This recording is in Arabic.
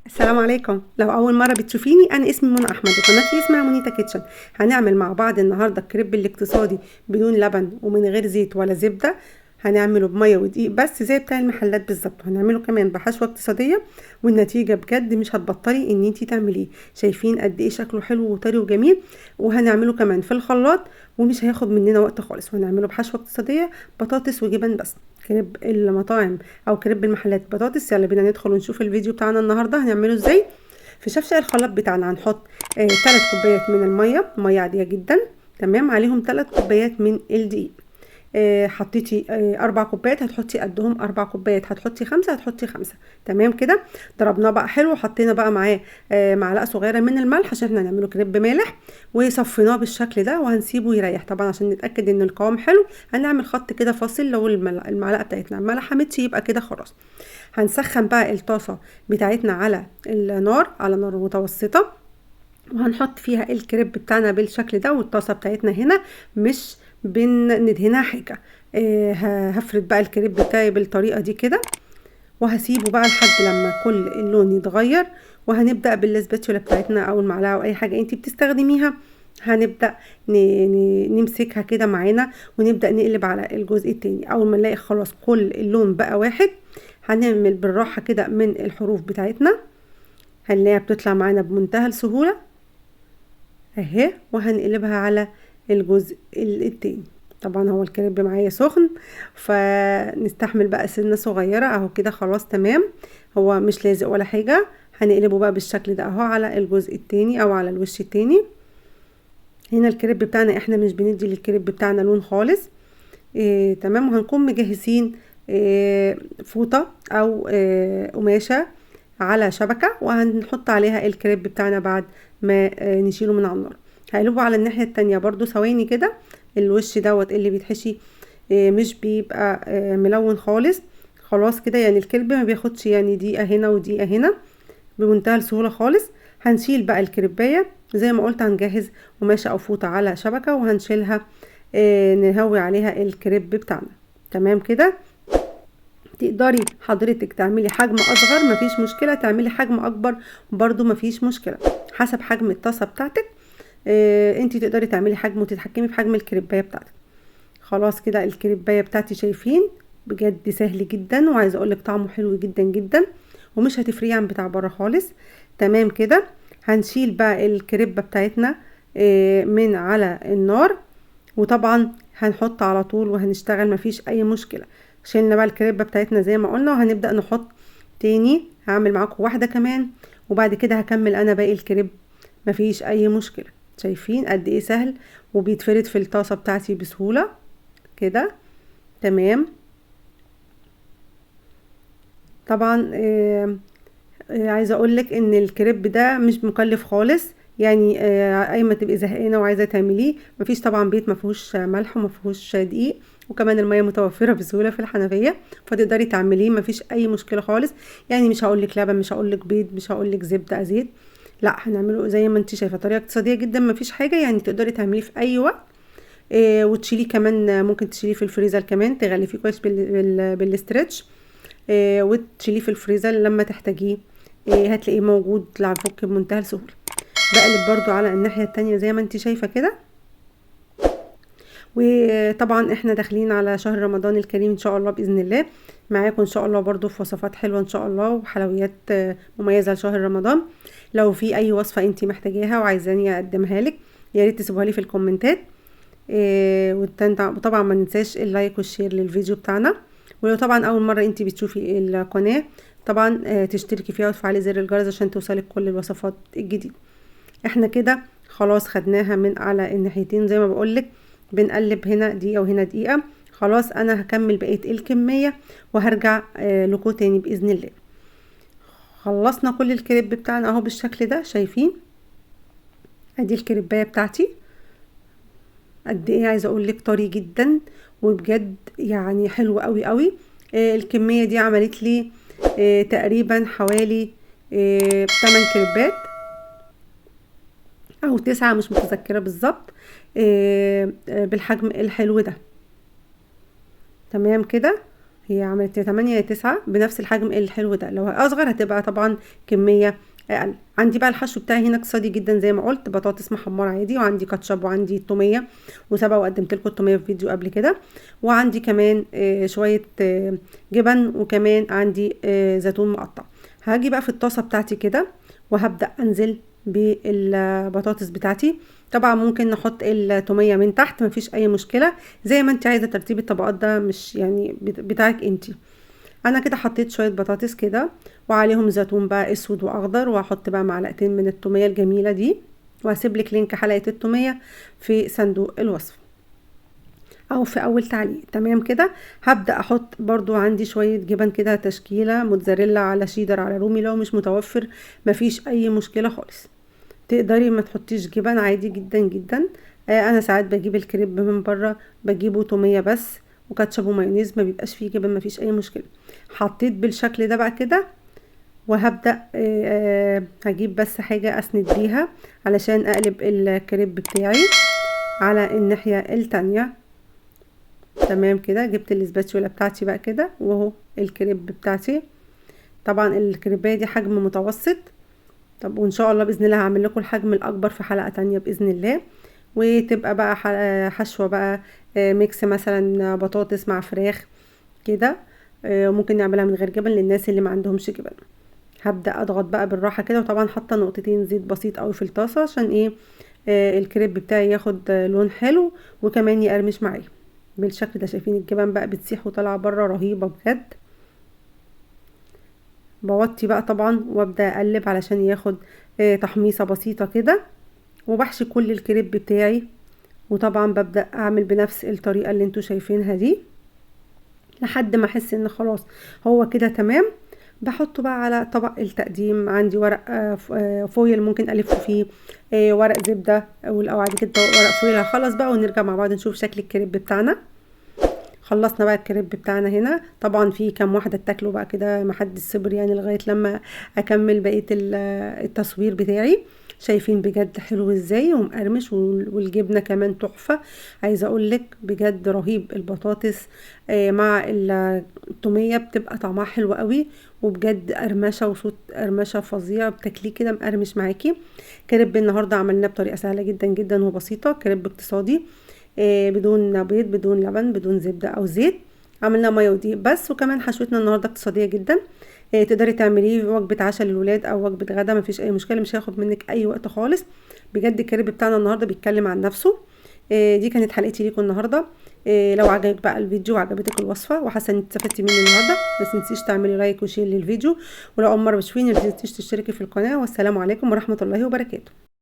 السلام عليكم. لو اول مره بتشوفيني، انا اسمي منى احمد وقناتي اسمها مونيتا كيتشن. هنعمل مع بعض النهارده الكريب الاقتصادي بدون لبن ومن غير زيت ولا زبده. هنعمله بميه ودقيق بس زي بتاع المحلات بالظبط، وهنعمله كمان بحشوه اقتصاديه. والنتيجه بجد مش هتبطلي ان انتي تعمليه. شايفين قد ايه شكله حلو وطري وجميل. وهنعمله كمان في الخلاط ومش هياخد مننا وقت خالص، وهنعمله بحشوه اقتصاديه بطاطس وجبن بس. كريب المطاعم او كريب المحلات بطاطس. يلا بينا ندخل ونشوف الفيديو بتاعنا النهارده هنعمله ازاي. في شفشق الخلاط بتاعنا هنحط 3 كوبايات من الميه، ميه عاديه جدا. تمام، عليهم 3 كوبايات من الدقيق. حطيتي 4 كوبايات هتحطي قدهم 4 كوبايات، هتحطي 5 هتحطي 5. تمام كده. ضربناه بقى حلو وحطينا بقى معاه معلقه صغيره من الملح عشان احنا هنعمله كريب مالح. وصفيناه بالشكل ده وهنسيبه يريح طبعا عشان نتاكد ان القوام حلو. هنعمل خط كده فاصل لو المعلقه بتاعتنا ما لحمتش يبقى كده خلاص. هنسخن بقى الطاسه بتاعتنا على النار، على نار متوسطه. وهنحط فيها الكريب بتاعنا بالشكل ده، والطاسه بتاعتنا هنا مش بندهنها حاجه. هفرد بقى الكريب بتاعي بالطريقه دي كده، وهسيبه بقى لحد لما كل اللون يتغير. وهنبدا بالسباتشولا بتاعتنا او المعلقه او اي حاجه انتي بتستخدميها. هنبدا نمسكها كده معانا ونبدا نقلب على الجزء التاني. اول ما نلاقي خلاص كل اللون بقى واحد، هنعمل بالراحه كده من الحروف بتاعتنا. هنلاقيها بتطلع معانا بمنتهى السهوله اهي. وهنقلبها على الجزء التاني. طبعا هو الكريب معايا سخن، فنستحمل بقى سنة صغيرة اهو كده. خلاص تمام، هو مش لازق ولا حاجة. هنقلبه بقى بالشكل ده اهو على الجزء التاني او على الوش التاني. هنا الكريب بتاعنا احنا مش بندي للكريب بتاعنا لون خالص. تمام. وهنكون مجهزين فوطة او قماشة على شبكة، وهنحط عليها الكريب بتاعنا بعد ما نشيله من على النار. هقلبه على الناحية التانية برضو ثواني كده. الوش دوت اللي بيتحشي مش بيبقى ملون خالص. خلاص كده، يعني الكريب ما بياخدش يعني دقيقة هنا ودقيقة هنا، بمنتهى السهولة خالص. هنشيل بقى الكريباية زي ما قلت، هنجهز قماشة او فوطة على شبكة وهنشيلها نهوي عليها الكريب بتاعنا. تمام كده. تقدري حضرتك تعملي حجم اصغر مفيش مشكلة، تعملي حجم اكبر برضو مفيش مشكلة، حسب حجم الطاسة بتاعتك. انتي تقدري تعملي حجم وتتحكمي في حجم الكريباية بتاعتك. خلاص كده الكريباية بتاعتي شايفين بجد سهل جدا، وعايزه اقولك طعمه حلو جدا جدا ومش هتفريه عن بتاع بره خالص. تمام كده. هنشيل بقى الكريبة بتاعتنا من على النار، وطبعا هنحط على طول وهنشتغل مفيش اي مشكلة. شيلنا بقى الكريبة بتاعتنا زي ما قلنا، وهنبدأ نحط تاني. هعمل معاكم واحدة كمان وبعد كده هكمل انا باقي الكريب. مفيش اي مشكلة. شايفين قد ايه سهل وبيتفرد في الطاسة بتاعتي بسهولة كده. تمام. طبعا عايزه اقولك ان الكريب ده مش مكلف خالص. يعني اي ما تبقي زهقانه وعايزه تعمليه، مفيش طبعا بيت ما فيهوش ملح وما فيهوش دقيق، وكمان الميه متوفره بسهوله في الحنفيه، فتقدري تعمليه مفيش اي مشكله خالص. يعني مش هقولك لبن، مش هقولك بيض، مش هقولك زبده زيت، لا هنعمله زي ما انت شايفه طريقه اقتصاديه جدا مفيش حاجه. يعني تقدري تعمليه في اي وقت. وتشيليه كمان، ممكن تشيليه في الفريزر كمان، تغلفيه كويس بالاسترتش. وتشيليه في الفريزر لما تحتاجيه. هتلاقيه موجود على الفك بمنتهى السهوله. بقلب برضو على الناحيه التانية زي ما انت شايفه كده. وطبعا احنا داخلين على شهر رمضان الكريم ان شاء الله باذن الله. معاكم ان شاء الله برضو في وصفات حلوه ان شاء الله وحلويات مميزه لشهر رمضان. لو في اي وصفه انت محتاجاها وعايزاني اقدمها لك، يا ريت تسيبوها لي في الكومنتات. وطبعا ما ننساش اللايك والشير للفيديو بتاعنا. ولو طبعا اول مره انت بتشوفي القناه، طبعا تشتركي فيها وتفعلي زر الجرس عشان توصلك كل الوصفات الجديده. احنا كده خلاص خدناها من على الناحيتين زي ما بقولك. بنقلب هنا دقيقه وهنا دقيقه. خلاص انا هكمل بقيه الكميه وهرجع لكم تاني باذن الله. خلصنا كل الكريب بتاعنا اهو بالشكل ده. شايفين ادي الكريبايه بتاعتي قد ايه، عايزه اقول لك طري جدا وبجد يعني حلو قوي قوي. الكميه دي عملت لي تقريبا حوالي 8 كريبات او 9، مش متذكره بالظبط. بالحجم الحلو ده. تمام كده. هي عملت يا 8 يا 9 بنفس الحجم الحلو ده. لو اصغر هتبقى طبعا كميه اقل. عندي بقى الحشو بتاعي هنا اقتصادي جدا زي ما قلت، بطاطس محمره عادي، وعندي كاتشب، وعندي توميه وسبق وقدمت لكم التوميه في فيديو قبل كده، وعندي كمان شويه جبن، وكمان عندي زيتون مقطع. هاجي بقى في الطاسه بتاعتي كده وهبدا انزل بالبطاطس بتاعتي. طبعا ممكن نحط التوميه من تحت، مفيش اي مشكله، زي ما انت عايزه ترتيب الطبقات ده مش يعني بتاعك انتي. انا كده حطيت شويه بطاطس كده وعليهم زيتون بقى اسود واخضر، وهحط بقى معلقتين من التوميه الجميله دي، وهسيب لك لينك حلقه التوميه في صندوق الوصف او في اول تعليق. تمام كده. هبدا احط برضو عندي شويه جبن كده، تشكيله موتزاريلا على شيدر على رومي، لو مش متوفر مفيش اي مشكله خالص، تقدري ما تحطيش جبن عادي جدا جدا. انا ساعات بجيب الكريب من بره بجيبه توميه بس وكاتشب ومايونيز، ما بيبقاش فيه جبن، ما فيش اي مشكله. حطيت بالشكل ده بقى كده، وهبدا هجيب بس حاجه اسند بيها علشان اقلب الكريب بتاعي على الناحيه التانية. تمام كده. جبت الاسباتشولا بتاعتي بقى كده، وهو الكريب بتاعتي. طبعا الكريبايه دي حجم متوسط. طب وان شاء الله باذن الله هعمل لكم الحجم الاكبر في حلقه تانية باذن الله، وتبقى بقى حشوه بقى ميكس مثلا بطاطس مع فراخ كده. ممكن نعملها من غير جبن للناس اللي ما عندهمش جبن. هبدا اضغط بقى بالراحه كده، وطبعا حاطه نقطتين زيت بسيط قوي في الطاسه عشان ايه الكريب بتاعي ياخد لون حلو وكمان يقرمش معايا بالشكل ده. شايفين الجبن بقى بتسيح وطالعه بره، رهيبه بجد. بوطي بقى طبعا وابدا اقلب علشان ياخد تحميصه بسيطه كده، وبحشي كل الكريب بتاعي. وطبعا ببدا اعمل بنفس الطريقه اللي انتوا شايفينها دي لحد ما احس ان خلاص هو كده تمام. بحطه بقى على طبق التقديم. عندي ورق فويل ممكن الفه فيه ورق زبده، او بعد كده ورق فويل. هخلص بقى ونرجع مع بعض نشوف شكل الكريب بتاعنا. خلصنا بقى الكريب بتاعنا هنا. طبعا في كام واحده اتاكلوا بقى كده، محدش صبر يعني لغايه لما اكمل بقيه التصوير بتاعي. شايفين بجد حلو ازاي ومقرمش، والجبنه كمان تحفه. عايزه اقول لك بجد رهيب. البطاطس مع التوميه بتبقى طعمها حلو قوي، وبجد قرمشه وصوت قرمشه فظيع، بتاكليه كده مقرمش معاكي. كريب النهارده عملناه بطريقه سهله جدا جدا وبسيطه، كريب اقتصادي بدون بيض، بدون لبن، بدون زبده او زيت. عملنا ميه ودقيق بس، وكمان حشوتنا النهارده اقتصاديه جدا. تقدري تعمليه وجبه عشاء للولاد او وجبه غدا، مفيش اي مشكله، مش هياخد منك اي وقت خالص. بجد الكريب بتاعنا النهارده بيتكلم عن نفسه. دي كانت حلقتي ليكم النهارده. لو عجبك بقى الفيديو وعجبتك الوصفه وحاسه ان استفدتي مني النهارده، ما تنسيش تعملي لايك وشير للفيديو، ولو اول مره بتشوفيني ما تنسيش تشتركي في القناه. والسلام عليكم ورحمه الله وبركاته.